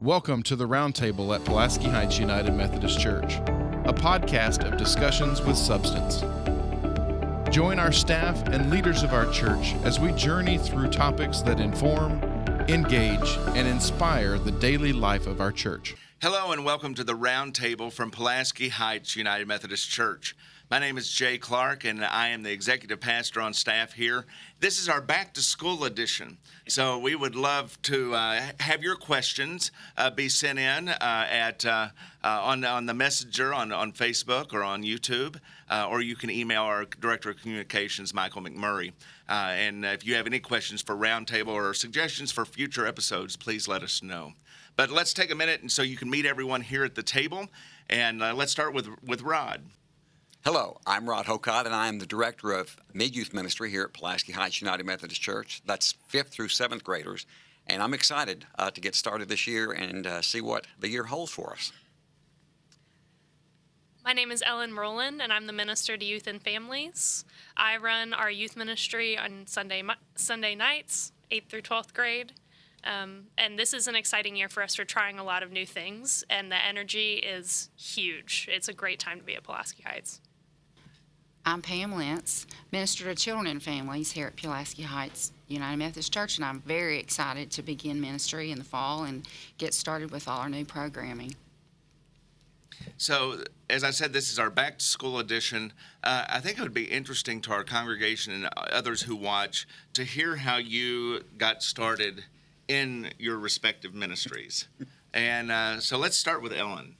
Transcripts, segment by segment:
Welcome to the Roundtable at Pulaski Heights United Methodist Church, a podcast of discussions with substance. Join our staff and leaders of our church as we journey through topics that inform, engage, and inspire the daily life of our church. Hello and welcome to the Roundtable from Pulaski Heights United Methodist Church. My name is Jay Clark, and I am the executive pastor on staff here. This is our back to school edition, so we would love to have your questions be sent in on the messenger on Facebook or on YouTube, or you can email our director of communications, Michael McMurray. And if you have any questions for Roundtable or suggestions for future episodes, please let us know. But let's take a minute and so you can meet everyone here at the table, and let's start with Rod. Hello, I'm Rod Hocott, and I am the Director of Mid-Youth Ministry here at Pulaski Heights United Methodist Church. That's 5th through 7th graders, and I'm excited to get started this year and see what the year holds for us. My name is Rowland, and I'm the Minister to Youth and Families. I run our youth ministry on Sunday nights, 8th through 12th grade. And this is an exciting year for us. We're trying a lot of new things, and the energy is huge. It's a great time to be at Pulaski Heights. I'm Pam Lentz, Minister to Children and Families here at Pulaski Heights United Methodist Church, and I'm very excited to begin ministry in the fall and get started with all our new programming. So, as I said, this is our back to school edition. I think it would be interesting to our congregation and others who watch to hear how you got started in your respective ministries. And so let's start with Ellen.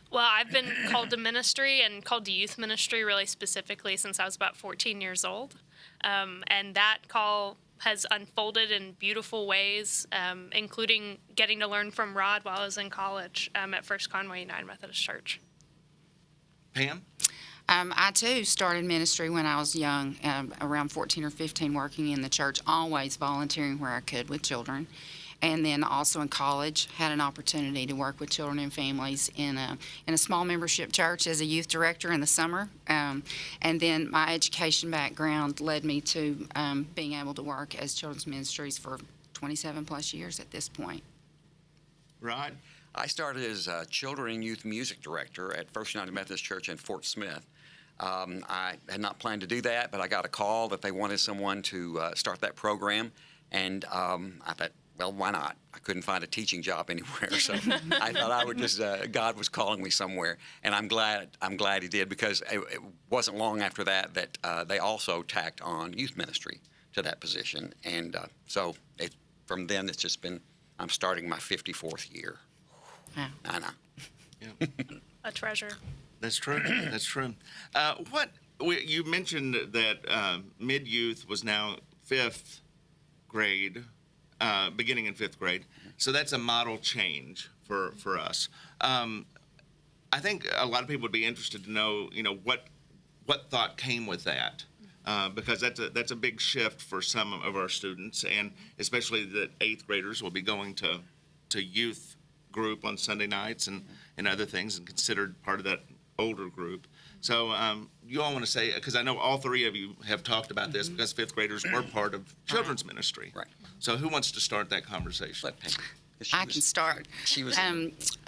Well, I've been called to ministry and called to youth ministry really specifically since I was about 14 years old. And that call has unfolded in beautiful ways, including getting to learn from Rod while I was in college at First Conway United Methodist Church. Pam? I, too, started ministry when I was young, around 14 or 15, working in the church, always volunteering where I could with children. And then also in college, had an opportunity to work with children and families in a small membership church as a youth director in the summer. And then my education background led me to being able to work as children's ministries for 27 plus years at this point. Rod? I started as a children and youth music director at First United Methodist Church in Fort Smith. I had not planned to do that, but I got a call that they wanted someone to start that program, and I thought, well, why not? I couldn't find a teaching job anywhere, so I thought I would just, God was calling me somewhere, and I'm glad he did, because it wasn't long after that they also tacked on youth ministry to that position, and so from then it's just been, I'm starting my 54th year. Wow. I know. Yeah. A treasure. That's true. That's true. You mentioned that mid-youth was now 5th grade, beginning in 5th grade. So that's a model change for us. I think a lot of people would be interested to know, what thought came with that, because that's a big shift for some of our students, and especially that 8th graders will be going to youth group on Sunday nights and other things, and considered part of that older group. So you all want to say, because I know all three of you have talked about this, because 5th graders were part of children's ministry. Right. So who wants to start that conversation? I can start.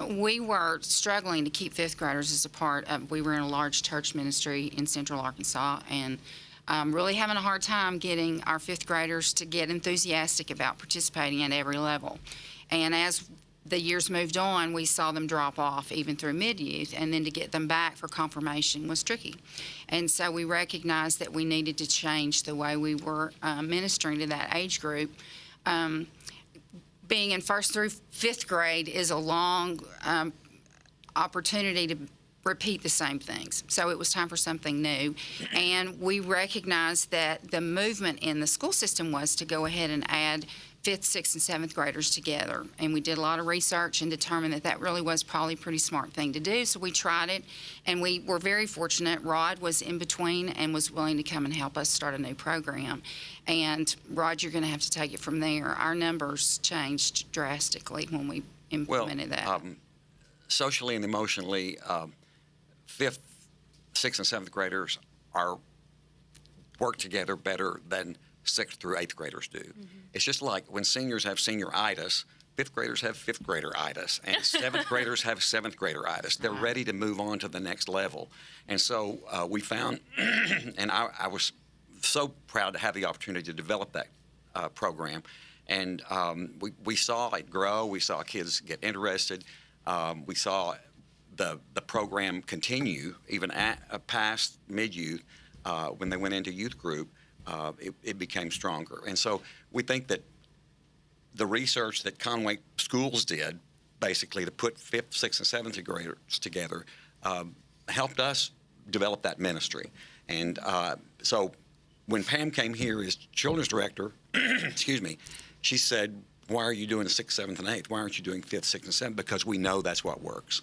We were struggling to keep 5th graders as a part of, we were in a large church ministry in Central Arkansas, and really having a hard time getting our 5th graders to get enthusiastic about participating at every level. And as the years moved on, we saw them drop off even through mid-youth, and then to get them back for confirmation was tricky. And so we recognized that we needed to change the way we were ministering to that age group. Being in 1st through 5th grade is a long opportunity to repeat the same things. So it was time for something new. And we recognized that the movement in the school system was to go ahead and add 5th, 6th, and 7th graders together. And we did a lot of research and determined that that really was probably a pretty smart thing to do. So we tried it, and we were very fortunate. Rod was in between and was willing to come and help us start a new program. And Rod, you're going to have to take it from there. Our numbers changed drastically when we implemented that. Socially and emotionally, 5th, 6th, and 7th graders work together better than 6th through 8th graders do. Mm-hmm. It's just like when seniors have senioritis, fifth graders have fifth grader-itis, and seventh graders have seventh grader-itis. They're ready to move on to the next level. And so we found, and I was so proud to have the opportunity to develop that program. And we saw it grow. We saw kids get interested. We saw the program continue even past mid-youth. When they went into youth group, it became stronger. And so we think that the research that Conway Schools did, basically to put 5th, 6th, and 7th graders together, helped us develop that ministry. And so when Pam came here as children's director, excuse me, she said, why are you doing the 6th, 7th, and 8th? Why aren't you doing 5th, 6th, and 7th? Because we know that's what works.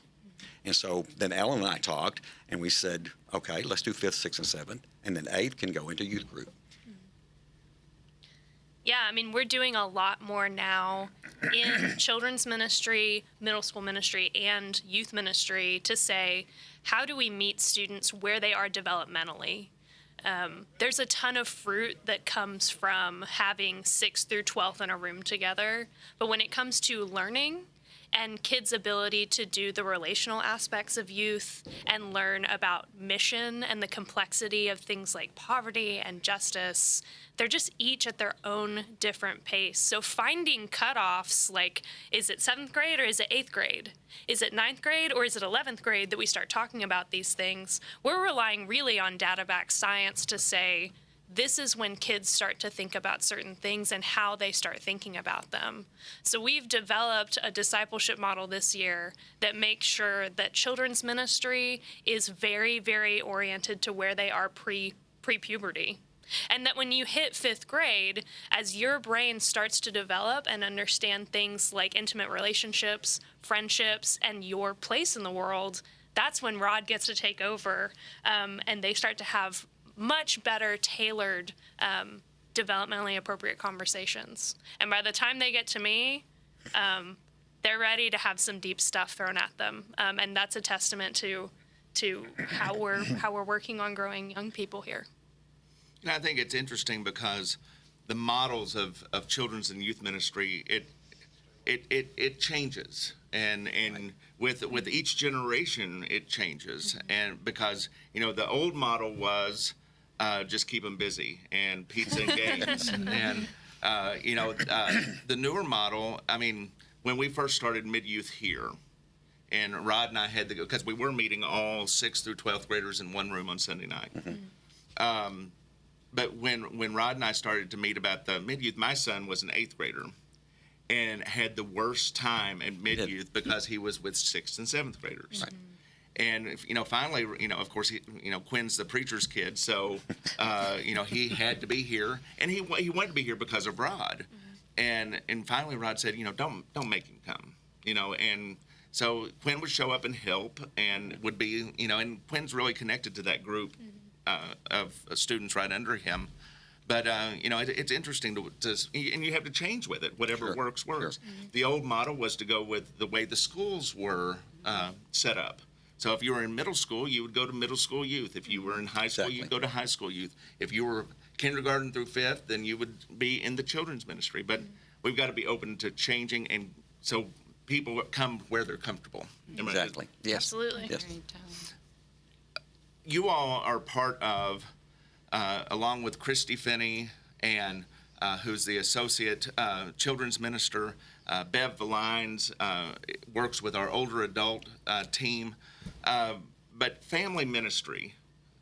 And so then Ellen and I talked, and we said, okay, let's do 5th, 6th, and 7th, and then 8th can go into youth group. Yeah, I mean, we're doing a lot more now in children's ministry, middle school ministry, and youth ministry to say, how do we meet students where they are developmentally? There's a ton of fruit that comes from having 6th through 12th in a room together, but when it comes to learning and kids' ability to do the relational aspects of youth and learn about mission and the complexity of things like poverty and justice, they're just each at their own different pace. So finding cutoffs, like, is it 7th grade or is it 8th grade? Is it 9th grade or is it 11th grade that we start talking about these things? We're relying really on data-backed science to say, this is when kids start to think about certain things and how they start thinking about them. So we've developed a discipleship model this year that makes sure that children's ministry is very, very oriented to where they are pre-puberty. And that when you hit 5th grade, as your brain starts to develop and understand things like intimate relationships, friendships, and your place in the world, that's when Rod gets to take over, and they start to have much better tailored, developmentally appropriate conversations. And by the time they get to me, they're ready to have some deep stuff thrown at them. And that's a testament to how we're working on growing young people here. And I think it's interesting because the models of children's and youth ministry, it changes, and with each generation it changes, and because the old model was just keep them busy and pizza and games, and the newer model. I mean, when we first started mid-youth here, and Rod and I had to go because we were meeting all 6th through 12th graders in one room on Sunday night. Mm-hmm. But when Rod and I started to meet about the mid-youth, my son was an 8th grader and had the worst time in mid-youth because he was with 6th and 7th graders. Right. And, finally, of course, Quinn's the preacher's kid, so, he had to be here. And he wanted to be here because of Rod. Mm-hmm. And finally Rod said, don't make him come, and so Quinn would show up and help and would be, and Quinn's really connected to that group. Mm-hmm. Of students right under him, but it's interesting to and you have to change with it. Whatever works. Sure. Mm-hmm. The old model was to go with the way the schools were set up. So if you were in middle school, you would go to middle school youth. If you were in high school, you'd go to high school youth. If you were kindergarten through 5th, then you would be in the children's ministry. But we've got to be open to changing, and so people come where they're comfortable. Exactly. Yes. Absolutely. Yes. You all are part of, along with Christy Finney and who's the associate children's minister, Bev Valines works with our older adult team. But family ministry,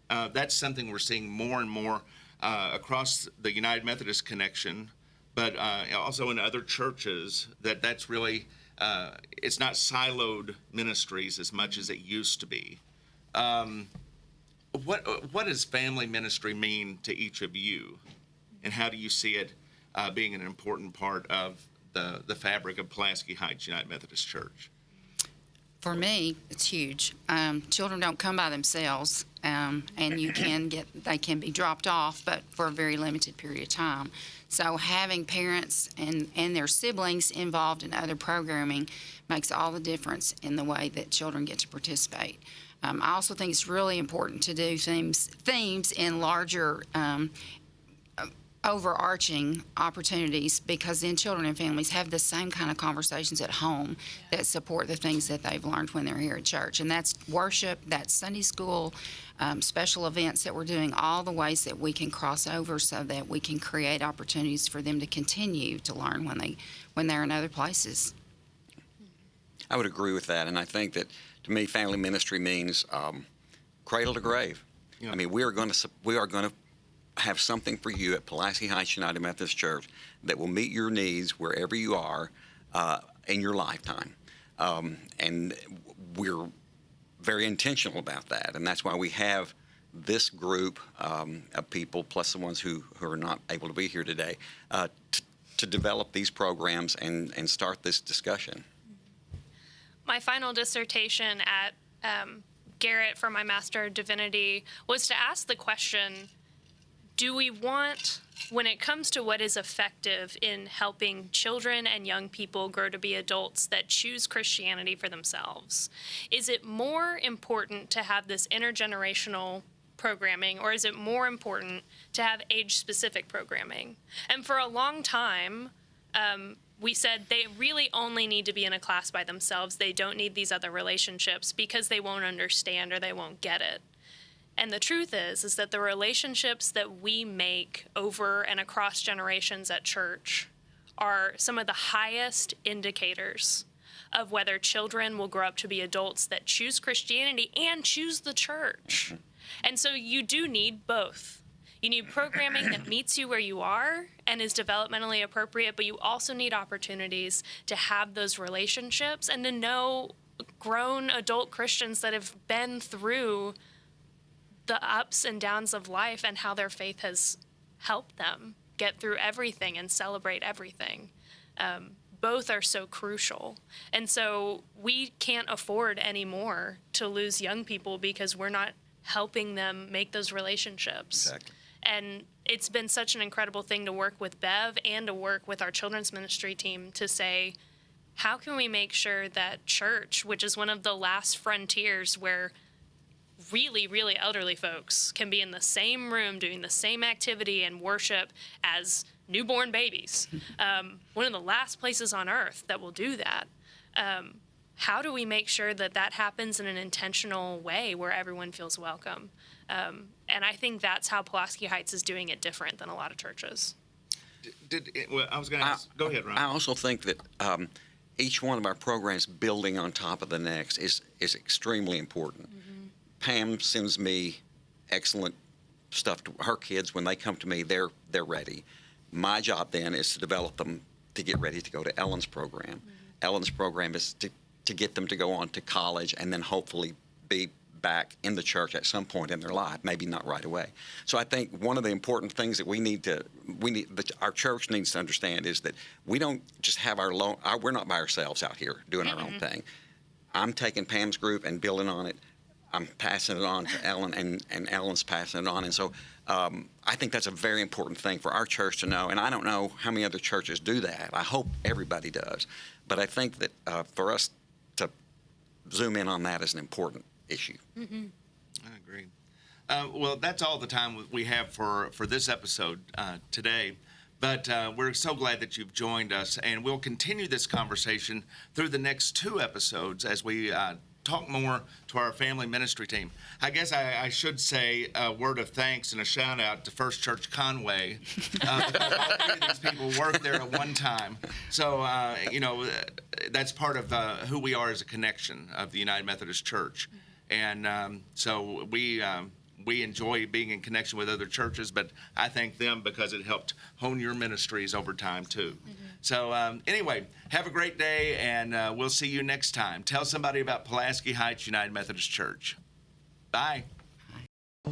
that's something we're seeing more and more across the United Methodist Connection, but also in other churches, that's really, it's not siloed ministries as much as it used to be. What does family ministry mean to each of you, and how do you see it being an important part of the fabric of Pulaski Heights United Methodist Church? For me, it's huge. Children don't come by themselves, and they can be dropped off, but for a very limited period of time. So having parents and their siblings involved in other programming makes all the difference in the way that children get to participate. I also think it's really important to do themes in larger overarching opportunities, because then children and families have the same kind of conversations at home that support the things that they've learned when they're here at church. And that's worship, that's Sunday school, special events that we're doing, all the ways that we can cross over so that we can create opportunities for them to continue to learn when they're in other places. I would agree with that, and I think that, to me, family ministry means cradle to grave. Yeah. I mean, we are going to have something for you at Pulaski Heights United Methodist Church that will meet your needs wherever you are in your lifetime, and we're very intentional about that, and that's why we have this group of people, plus the ones who are not able to be here today, to develop these programs and start this discussion. My final dissertation at Garrett for my Master of Divinity was to ask the question, do we want, when it comes to what is effective in helping children and young people grow to be adults that choose Christianity for themselves, is it more important to have this intergenerational programming, or is it more important to have age-specific programming? And for a long time, we said they really only need to be in a class by themselves. They don't need these other relationships because they won't understand or they won't get it. And the truth is that the relationships that we make over and across generations at church are some of the highest indicators of whether children will grow up to be adults that choose Christianity and choose the church. And so you do need both. You need programming that meets you where you are and is developmentally appropriate, but you also need opportunities to have those relationships and to know grown adult Christians that have been through the ups and downs of life and how their faith has helped them get through everything and celebrate everything. Both are so crucial. And so we can't afford anymore to lose young people because we're not helping them make those relationships. Exactly. And it's been such an incredible thing to work with Bev and to work with our children's ministry team to say, how can we make sure that church, which is one of the last frontiers where really, really elderly folks can be in the same room doing the same activity and worship as newborn babies, one of the last places on earth that will do that. How do we make sure that that happens in an intentional way where everyone feels welcome? And I think that's how Pulaski Heights is doing it different than a lot of churches. I was going to ask. Go ahead, Ron. I also think that each one of our programs building on top of the next is extremely important. Mm-hmm. Pam sends me excellent stuff to her kids. When they come to me, they're ready. My job then is to develop them to get ready to go to Ellen's program. Mm-hmm. Ellen's program is to get them to go on to college and then hopefully be back in the church at some point in their life, maybe not right away. So I think one of the important things that our church needs to understand is that we don't just have we're not by ourselves out here doing our own thing. I'm taking Pam's group and building on it. I'm passing it on to Ellen, and Ellen's passing it on. And so I think that's a very important thing for our church to know. And I don't know how many other churches do that. I hope everybody does. But I think that for us to zoom in on that is an important issue. Mm-hmm. I agree. Well, that's all the time we have for this episode today. But we're so glad that you've joined us. And we'll continue this conversation through the next 2 episodes as we talk more to our family ministry team. I guess I should say a word of thanks and a shout out to First Church Conway. All 3 of these people worked there at one time. So, that's part of who we are as a connection of the United Methodist Church. And so we enjoy being in connection with other churches, but I thank them because it helped hone your ministries over time too. Mm-hmm. So anyway, have a great day, and we'll see you next time. Tell somebody about Pulaski Heights United Methodist Church. Bye. Bye.